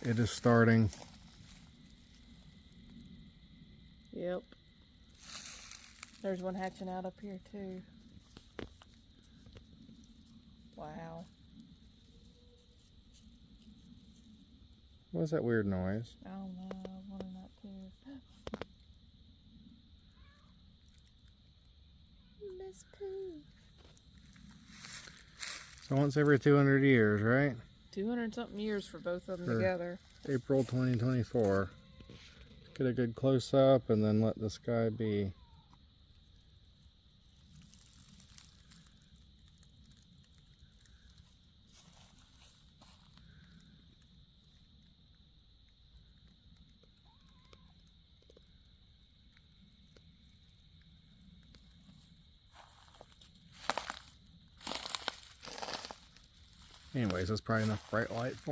It is starting. Yep. There's one hatching out up here too. Wow. What's that weird noise? I don't know. I was wondering that too. Miss Pooh. So once every 200 years, right? 200 something years for both of them For together. April 2024. Get a good close up and then let the sky be. Anyways, that's probably enough bright light for